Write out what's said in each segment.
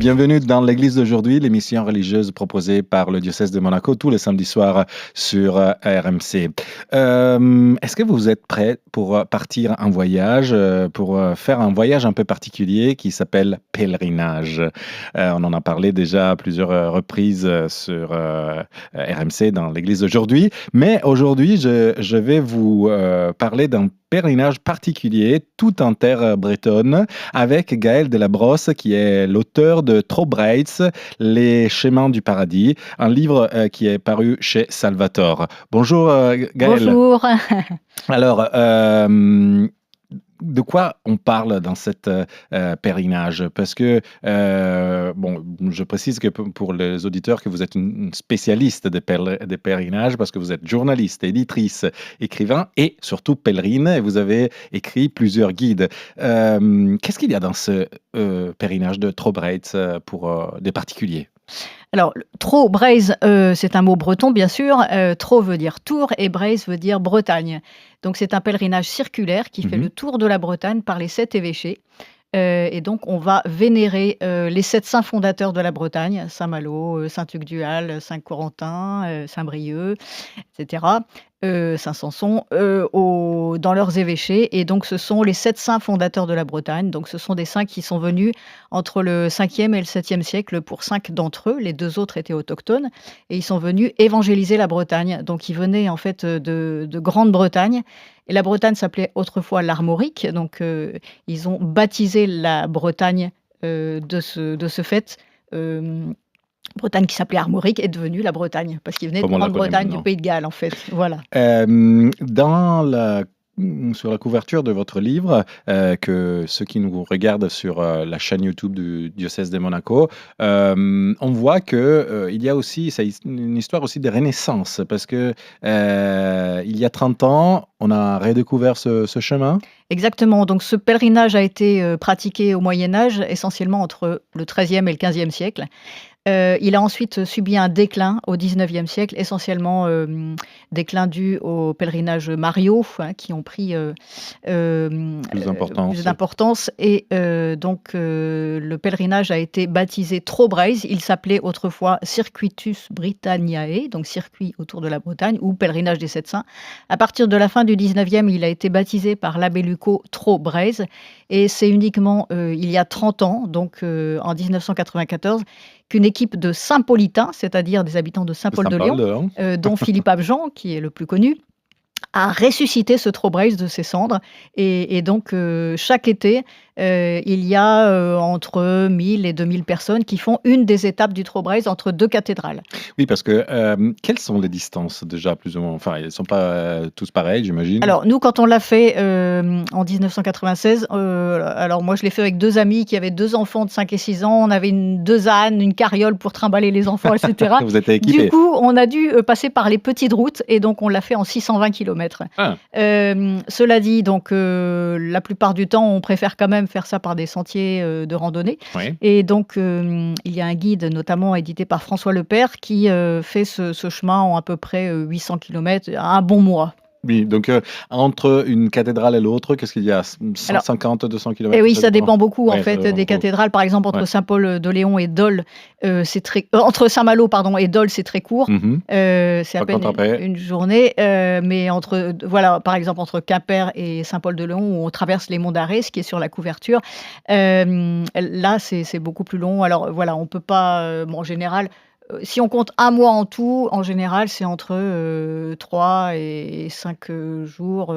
Bienvenue dans l'Église d'aujourd'hui, l'émission religieuse proposée par le diocèse de Monaco tous les samedis soirs sur RMC. Est-ce que vous êtes prêts pour partir en voyage, pour faire un voyage un peu particulier qui s'appelle pèlerinage? On en a parlé déjà à plusieurs reprises sur RMC dans l'Église d'aujourd'hui, mais aujourd'hui, je vais vous parler d'un pèlerinage particulier, tout en terre bretonne, avec Gaël Delabrosse, qui est l'auteur de Trobrights, Les chemins du paradis, un livre qui est paru chez Salvatore. Bonjour Gaël. Bonjour. Alors, de quoi on parle dans cet pèlerinage? Parce que, bon, je précise que pour les auditeurs que vous êtes une spécialiste des pèlerinages, parce que vous êtes journaliste, éditrice, écrivain et surtout pèlerine, et vous avez écrit plusieurs guides. Qu'est-ce qu'il y a dans ce pèlerinage de Trobrights pour des particuliers? Alors, Trobrights, c'est un mot breton, bien sûr. Tro veut dire tour et Breizh veut dire Bretagne. Donc, c'est un pèlerinage circulaire qui fait le tour de la Bretagne par les 7 évêchés. Et donc, on va vénérer les 7 saints fondateurs de la Bretagne, Saint-Malo, Saint-Hugues-du-Hal, Saint-Corentin, Saint-Brieuc, etc., Saint-Sanson, dans leurs évêchés. Et donc, ce sont les 7 saints fondateurs de la Bretagne. Donc, ce sont des saints qui sont venus entre le 5e et le 7e siècle pour 5 d'entre eux. Les 2 autres étaient autochtones. Et ils sont venus évangéliser la Bretagne. Donc, ils venaient en fait de Grande-Bretagne. Et la Bretagne s'appelait autrefois l'Armorique. Donc, ils ont baptisé la Bretagne de ce fait. Bretagne qui s'appelait Armorique est devenue la Bretagne, parce qu'ils venaient de Grande-Bretagne, du Pays de Galles, en fait. Voilà. Sur la couverture de votre livre, que ceux qui nous regardent sur la chaîne YouTube du diocèse de Monaco, on voit que il y a aussi, c'est une histoire aussi de renaissance, parce que il y a 30 ans, on a redécouvert ce chemin. Exactement. Donc, ce pèlerinage a été pratiqué au Moyen-Âge, essentiellement entre le XIIIe et le XVe siècle. Il a ensuite subi un déclin au XIXe siècle, essentiellement déclin dû au pèlerinage mariaux, qui ont pris plus d'importance. Et donc, le pèlerinage a été baptisé Trobrights. Il s'appelait autrefois Circuitus Britanniae, donc circuit autour de la Bretagne, ou pèlerinage des 7 saints. À partir de la fin du XIXe, il a été baptisé par l'abbé Lucot Trobrights. Et c'est uniquement il y a 30 ans, donc en 1994, qu'une équipe de Saint-Paulitains, c'est-à-dire des habitants de Saint-Paul-de-Léon, dont Philippe Abjean, qui est le plus connu, a ressuscité ce Trobrights de ses cendres. Et donc, chaque été, il y a entre 1000 et 2000 personnes qui font une des étapes du Trobrights entre 2 cathédrales. Oui, parce que quelles sont les distances déjà, plus ou moins? Enfin, elles ne sont pas tous pareilles, j'imagine. Alors, nous, quand on l'a fait en 1996, alors moi, je l'ai fait avec 2 amis qui avaient 2 enfants de 5 et 6 ans. On avait 2 ânes, une carriole pour trimballer les enfants, etc. Vous êtes équipés. Du coup, on a dû passer par les petites routes et donc on l'a fait en 620 km. Cela dit, donc, la plupart du temps, on préfère quand même faire ça par des sentiers de randonnée. Oui. Et donc, il y a un guide, notamment édité par François Lepère, qui fait ce chemin en à peu près 800 km, un bon mois. Oui, donc entre une cathédrale et l'autre, qu'est-ce qu'il y a? 150, 200 km? Eh oui, ça dépend beaucoup en fait des cathédrales. Par exemple, entre Saint-Paul-de-Léon et Dole, entre Saint-Malo et Dole, c'est très court. C'est à peine une journée. Mais par exemple, entre Quimper et Saint-Paul-de-Léon, où on traverse les monts d'Arès, qui est sur la couverture, là, c'est beaucoup plus long. Alors voilà, on peut pas, en général. Si on compte un mois en tout, en général, c'est entre 3 et 5 jours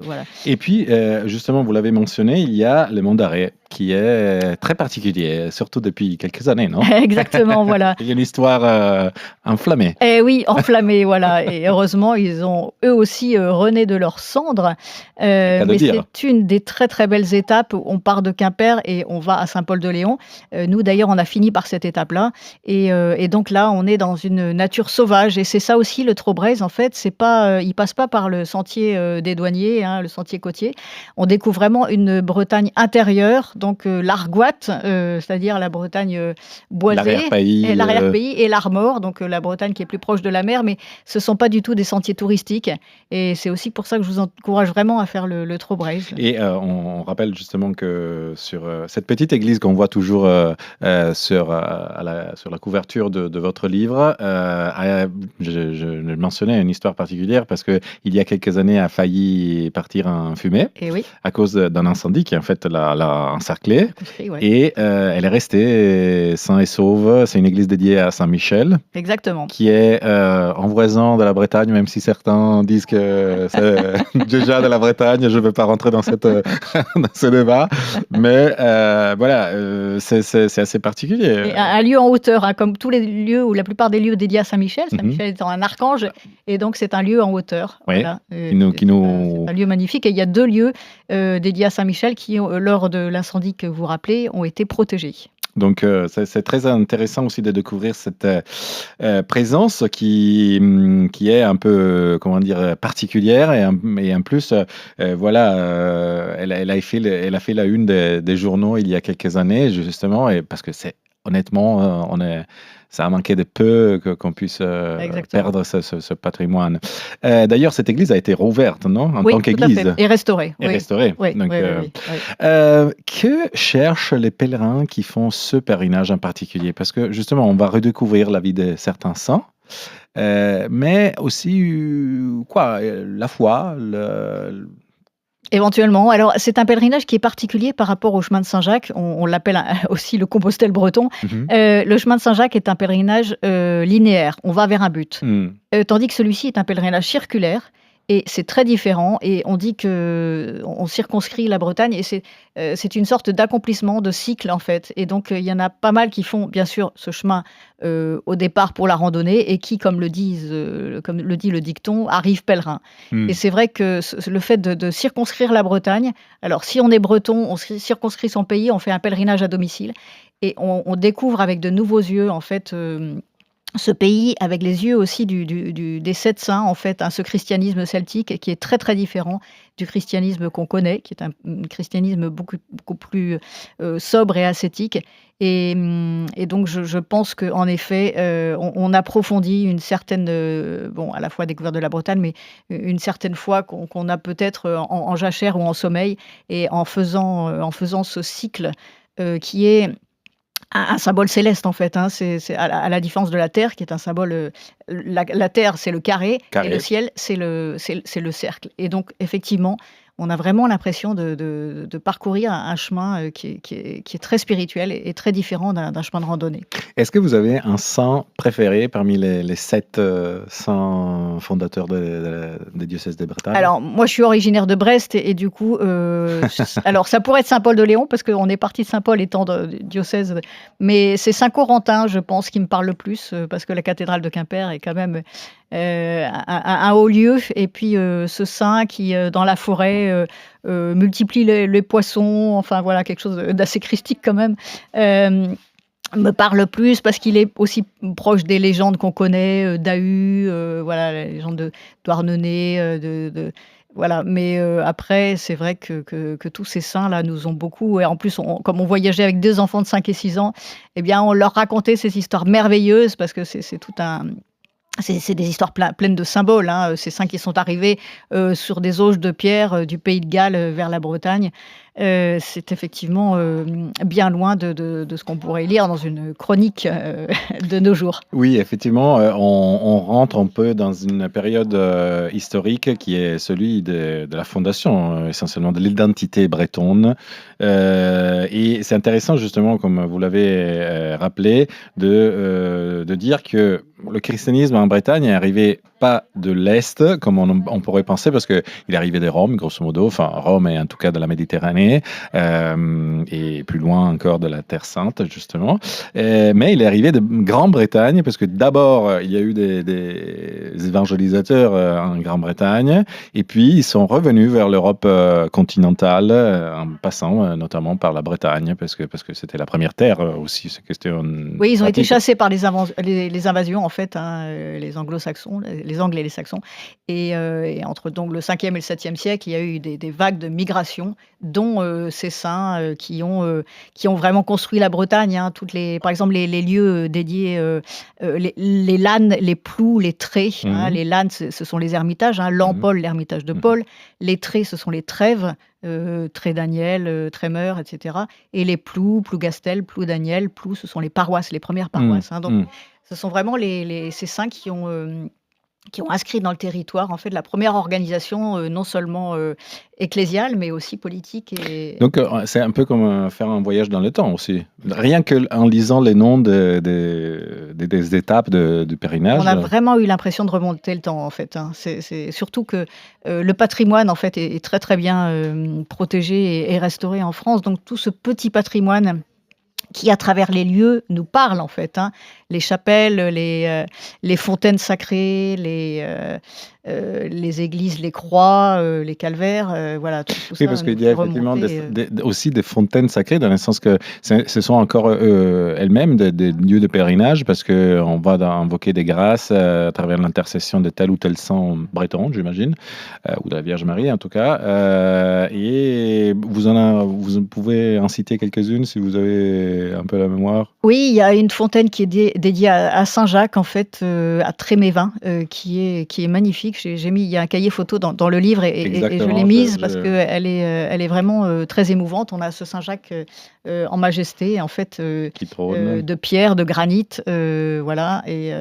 voilà. Et puis, justement, vous l'avez mentionné, il y a le Mont d'Arrée, qui est très particulier, surtout depuis quelques années, non? Exactement, voilà. Il y a une histoire enflammée. Eh oui, enflammée, voilà. Et heureusement, ils ont eux aussi rené de leurs cendres. Mais c'est une des très très belles étapes. On part de Quimper et on va à Saint-Paul-de-Léon. Nous, d'ailleurs, on a fini par cette étape-là. Et donc là, on est dans une nature sauvage. Et c'est ça aussi, le Trobrights, en fait. Il passe pas par le sentier des douaniers, le sentier côtier. On découvre vraiment une Bretagne intérieure, donc l'Argoat, c'est-à-dire la Bretagne boisée, L'arrière-pays. l'arrière-pays, et l'Armor, donc la Bretagne qui est plus proche de la mer, mais ce ne sont pas du tout des sentiers touristiques. Et c'est aussi pour ça que je vous encourage vraiment à faire le Trobreise. Et on rappelle justement que sur cette petite église qu'on voit toujours sur la couverture de votre livre, je mentionnais une histoire particulière parce que il y a quelques années a failli partir en fumée Et oui, à cause d'un incendie qui en fait l'a encerclée. construit, ouais. Et elle est restée sain et sauve. C'est une église dédiée à Saint-Michel, Exactement. qui est en voisin de la Bretagne, même si certains disent que c'est déjà de la Bretagne. Je ne veux pas rentrer dans dans ce débat, mais voilà, c'est assez particulier. Et un lieu en hauteur, hein, comme tous les lieux ou la plupart des lieux dédiés à Saint-Michel. Mhm. Saint-Michel étant un archange, et donc c'est un lieu en hauteur. Oui, Voilà. nous- C'est un lieu magnifique. Et il y a 2 lieux dédiés à Saint-Michel qui, lors de l'incendie que vous rappelez, ont été protégés. Donc, c'est très intéressant aussi de découvrir cette présence qui est un peu, comment dire, particulière et en plus, voilà, elle a fait la une des journaux il y a quelques années, justement, et parce que c'est honnêtement, ça a manqué de peu qu'on puisse Exactement. perdre ce patrimoine. D'ailleurs, cette église a été rouverte, non? En Oui, tant tout à qu'église. fait. Et restauré. Et Oui. restaurée. Oui, Donc, oui, oui, oui. que cherchent les pèlerins qui font ce pèlerinage en particulier? Parce que justement, on va redécouvrir la vie de certains saints, mais aussi quoi? La foi, Éventuellement. Alors, c'est un pèlerinage qui est particulier par rapport au chemin de Saint-Jacques. On l'appelle aussi le Compostelle breton. Mhm. Le chemin de Saint-Jacques est un pèlerinage linéaire. On va vers un but. Hmm. Tandis que celui-ci est un pèlerinage circulaire. Et c'est très différent. Et on dit qu'on circonscrit la Bretagne. Et c'est une sorte d'accomplissement de cycle, en fait. Et donc, il y en a pas mal qui font, bien sûr, ce chemin au départ pour la randonnée et qui, comme le dit le dicton, arrivent pèlerins. Hmm. Et c'est vrai que le fait de circonscrire la Bretagne, alors si on est breton, on circonscrit son pays, on fait un pèlerinage à domicile et on découvre avec de nouveaux yeux, en fait, ce pays, avec les yeux aussi des 7 saints, en fait, ce christianisme celtique qui est très, très différent du christianisme qu'on connaît, qui est un christianisme beaucoup, beaucoup plus sobre et ascétique. Et donc, je pense qu'en effet, on approfondit une certaine, à la fois découverte de la Bretagne, mais une certaine foi qu'on a peut-être en jachère ou en sommeil, et en faisant ce cycle qui est un symbole céleste, en fait, hein. C'est à la différence de la terre, qui est un symbole. La terre, c'est le carré, et le ciel, c'est le cercle. Et donc, effectivement, on a vraiment l'impression de parcourir un chemin qui est très spirituel et très différent d'un chemin de randonnée. Est-ce que vous avez un saint préféré parmi les 7 saints fondateurs des diocèses de Bretagne? Alors, moi, je suis originaire de Brest et du coup, alors ça pourrait être Saint-Paul de Léon parce qu'on est parti de Saint-Paul étant de diocèse, mais c'est Saint-Corentin, je pense, qui me parle le plus parce que la cathédrale de Quimper est quand même un haut lieu. Et puis, ce saint qui, dans la forêt, multiplie les poissons, enfin voilà, quelque chose d'assez christique quand même. Me parle plus parce qu'il est aussi proche des légendes qu'on connaît, d'Ahu, voilà, la légende de Douarnenez, voilà. Mais après, c'est vrai que tous ces saints-là nous ont beaucoup, et en plus, comme on voyageait avec des enfants de 5 et 6 ans, eh bien, on leur racontait ces histoires merveilleuses parce que c'est tout un... C'est des histoires pleines de symboles, hein. Ces saints qui sont arrivés sur des auges de pierre du pays de Galles vers la Bretagne. C'est effectivement bien loin de ce qu'on pourrait lire dans une chronique de nos jours. Oui, effectivement, on rentre un peu dans une période historique qui est celui de la fondation, essentiellement de l'identité bretonne. Et c'est intéressant, justement, comme vous l'avez rappelé, de dire que le christianisme en Bretagne est arrivé pas de l'Est, comme on pourrait penser, parce qu'il est arrivé de Rome, grosso modo, enfin Rome et en tout cas de la Méditerranée, et plus loin encore de la Terre Sainte, justement. Mais il est arrivé de Grande-Bretagne, parce que d'abord, il y a eu des évangélisateurs en Grande-Bretagne, et puis ils sont revenus vers l'Europe continentale, en passant notamment par la Bretagne, parce que c'était la première terre aussi. C'est question Oui, ils ont été pratique. chassés par les invasions, en fait, hein, les anglo-saxons, les les Angles et les Saxons. Et entre donc le 5e et le 7e siècle, il y a eu des vagues de migration, dont ces saints qui ont vraiment construit la Bretagne. Hein, par exemple, les lieux dédiés, les lannes, les ploucs, les trés. Hein, Mhm. les lannes, ce sont les ermitages. Hein, Mhm. Lampol, l'ermitage de Mhm. Paul. Les trés, ce sont les trèves. Tré Daniel, Trémeur, etc. Et les Ploucs, Plougastel, Plouc Daniel, Ploucs, ce sont les paroisses, les premières Mhm. paroisses. Hein. Donc, Mhm. ce sont vraiment ces saints qui ont inscrit dans le territoire en fait la première organisation non seulement ecclésiale, mais aussi politique. Donc, c'est un peu comme faire un voyage dans le temps aussi. Rien qu'en lisant les noms des étapes du On pèlerinage. a vraiment eu l'impression de remonter le temps en fait. Hein. C'est surtout que le patrimoine en fait est très très bien protégé et restauré en France. Donc tout ce petit patrimoine qui, à travers les lieux, nous parle en fait. Hein. Les chapelles, les fontaines sacrées, les églises, les croix, les calvaires, voilà, tout Oui, ça parce nous qu'il y a fait effectivement remonter. aussi des fontaines sacrées, dans le sens que ce sont encore elles-mêmes des lieux de pèlerinage, parce qu'on va invoquer des grâces à travers l'intercession de tel ou tel saint breton, j'imagine, ou de la Vierge Marie en tout cas. Et vous pouvez en citer quelques-unes si vous avez un peu la mémoire. Oui, il y a une fontaine qui est dédiée à Saint-Jacques, en fait, à Trémévin, qui est magnifique. Il y a un cahier photo dans le livre et je l'ai Exactement, mise parce qu'elle elle est vraiment très émouvante. On a ce Saint-Jacques en majesté, en fait, qui trône. de pierre, de granit, voilà. Et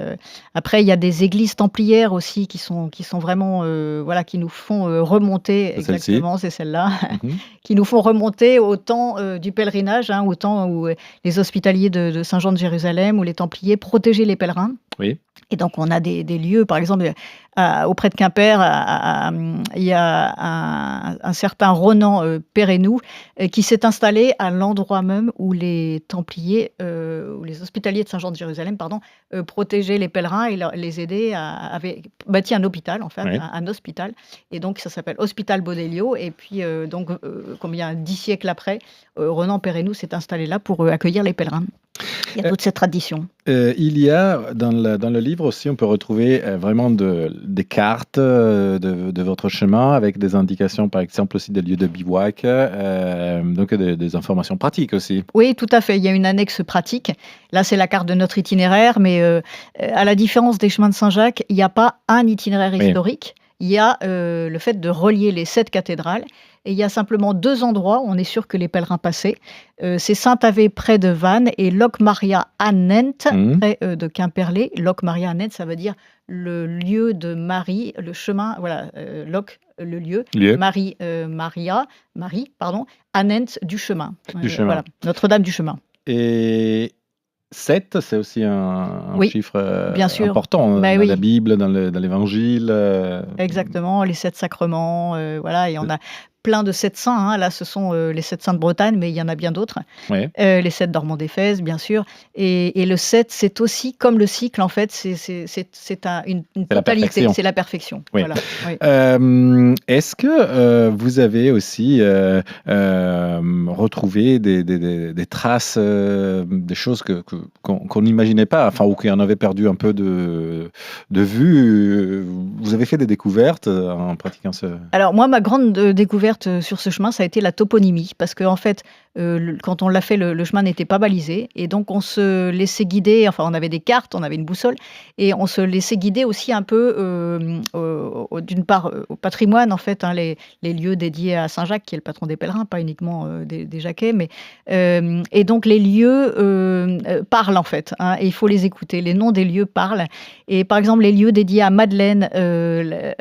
après, il y a des églises templières aussi qui sont vraiment, voilà, qui nous font remonter. Celle-ci. Exactement, c'est celle-là, Mhm. qui nous font remonter au temps du pèlerinage, hein, au temps où les hospitaliers de Saint-Jean de Jérusalem ou les Templiers protégeaient les pèlerins. Oui. Et donc, on a des lieux, par exemple, auprès de Quimper, il y a un certain Ronan Perrenou qui s'est installé à l'endroit même où les Templiers, ou les hospitaliers de Saint-Jean de Jérusalem, pardon, protégeaient les pèlerins et les aidaient, avaient bâti un hôpital, en fait, Oui. un hospital. Et donc, ça s'appelle Hospital Bodelio. Et puis, combien, 10 siècles après, Ronan Perrenou s'est installé là pour accueillir les pèlerins. Il y a Euh, toute cette tradition. Il y a dans le livre aussi, on peut retrouver vraiment des cartes de votre chemin avec des indications, par exemple aussi des lieux de bivouac, donc des informations pratiques aussi. Oui, tout à fait. Il y a une annexe pratique. Là, c'est la carte de notre itinéraire, mais à la différence des chemins de Saint-Jacques, il n'y a pas un itinéraire Oui. historique. Il y a le fait de relier les 7 cathédrales. Et il y a simplement 2 endroits où on est sûr que les pèlerins passaient. C'est Saint-Avé près de Vannes et Loc Maria à Nent, Mhm. près de Quimperlé. Loc Maria à Nent, ça veut dire le lieu de Marie, le chemin, voilà, Loc, le lieu, Lieu Marie, Marie, pardon, à Nent du chemin. du chemin. Voilà, Notre-Dame du chemin. Et 7, c'est aussi un Oui, chiffre bien sûr. important Bah dans la oui, Bible, dans l'Évangile. exactement, les 7 sacrements, voilà, et on a plein de 7 saints, hein. Là, ce sont les 7 saints de Bretagne, mais il y en a bien d'autres. Ouais. Les 7 d'Ormond d'Éphèse, bien sûr. Et le 7, c'est aussi comme le cycle, en fait, c'est une C'est la totalité, perfection. c'est la perfection. Oui. Voilà, oui. Est-ce que vous avez aussi retrouvé des traces, des choses qu'on n'imaginait pas, enfin, ou qu'on avait perdu un peu de vue? Vous avez fait des découvertes en pratiquant ce... Alors moi, ma grande découverte sur ce chemin, ça a été la toponymie. Parce qu'en fait, quand on l'a fait, le chemin n'était pas balisé. Et donc, on se laissait guider. Enfin, on avait des cartes, on avait une boussole. Et on se laissait guider aussi un peu, d'une part, au patrimoine, en fait, hein, les lieux dédiés à Saint-Jacques, qui est le patron des pèlerins, pas uniquement des Jacquais. Et donc, les lieux parlent, en fait. Hein, et il faut les écouter. Les noms des lieux parlent. Et par exemple, les lieux dédiés à Madeleine,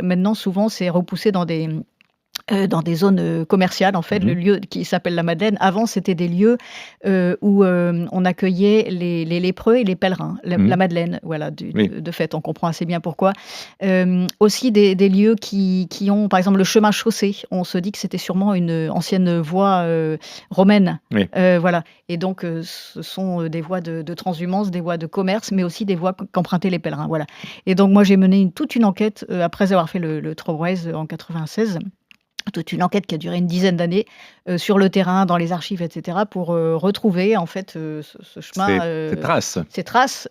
maintenant, souvent, c'est repoussé dans des zones commerciales, en fait. Le lieu qui s'appelle la Madeleine, avant, c'était des lieux où on accueillait les lépreux et les pèlerins. La Madeleine, voilà, Oui. de fait, on comprend assez bien pourquoi. Aussi des lieux qui ont, par exemple, le chemin chaussé. On se dit que c'était sûrement une ancienne voie romaine. Oui. Voilà. Et donc, ce sont des voies de transhumance, des voies de commerce, mais aussi des voies qu'empruntaient les pèlerins. Voilà. Et donc, moi, j'ai mené toute une enquête après avoir fait le Trobrez en 96. toute une enquête qui a duré une dizaine d'années, sur le terrain, dans les archives et cetera pour, retrouver en fait, ce chemin, Ces traces. ces traces,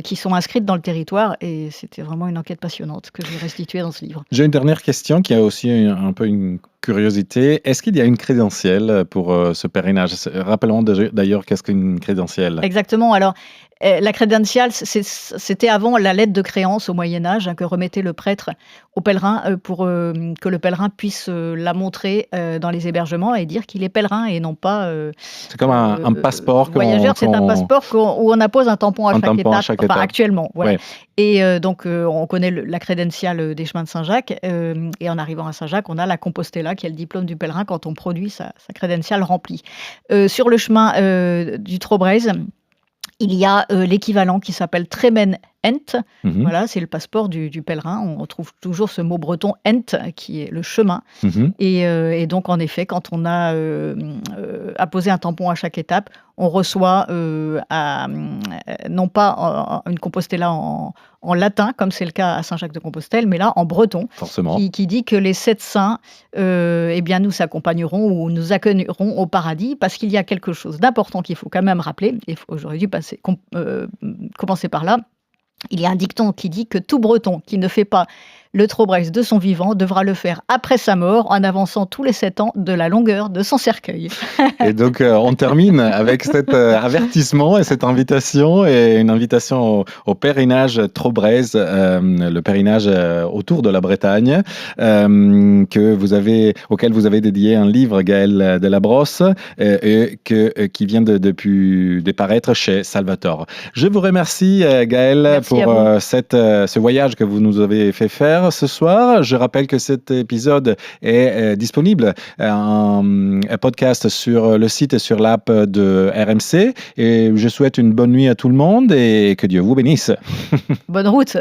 qui sont inscrites dans le territoire et c'était vraiment une enquête passionnante que j'ai restituée dans ce livre. J'ai une dernière question qui a aussi un peu une curiosité. Est-ce qu'il y a une crédentielle pour, ce pèlerinage? Rappelons d'ailleurs qu'est-ce qu'une crédentielle? Exactement. Alors, la crédentiale, c'était avant la lettre de créance au Moyen Âge, hein, que remettait le prêtre au pèlerin, pour, que le pèlerin puisse, la montrer, dans les hébergements et dire qu'il est pèlerin et non pas, C'est comme un passeport voyageur. C'est un passeport où on appose un tampon à un chaque tampon à étape, chaque enfin étape. actuellement, voilà. Ouais. Et donc on connaît la crédentiale, des chemins de Saint-Jacques, et en arrivant à Saint-Jacques, on a la Compostella qui est le diplôme du pèlerin quand on produit sa crédentiale remplie. Sur le chemin, du Trobrez, il y a, l'équivalent qui s'appelle Tremen Ent. Mmh. Voilà, c'est le passeport du pèlerin. On retrouve toujours ce mot breton Ent, qui est le chemin. Mmh. Et donc en effet, quand on a, apposé un tampon à chaque étape, on reçoit, non pas une Compostella en latin, comme c'est le cas à Saint-Jacques-de-Compostelle, mais là en breton, Forcément. qui dit que les 7 saints, eh bien nous accompagneront ou nous accueilleront au paradis, parce qu'il y a quelque chose d'important qu'il faut quand même rappeler, j'aurais dû commencer par là. Il y a un dicton qui dit que tout Breton qui ne fait pas le Trobrez de son vivant devra le faire après sa mort, en avançant tous les 7 ans de la longueur de son cercueil. Et donc, on termine avec cet avertissement et cette invitation, et une invitation au pèlerinage Trobrez, le pèlerinage autour de la Bretagne, auquel vous avez dédié un livre, Gaël Delabrosse, qui vient de paraître chez Salvatore. Je vous remercie, Gaël, Merci pour à vous. ce voyage que vous nous avez fait faire ce soir. Je rappelle que cet épisode est disponible en podcast sur le site et sur l'app de RMC. Et je souhaite une bonne nuit à tout le monde et que Dieu vous bénisse. Bonne route.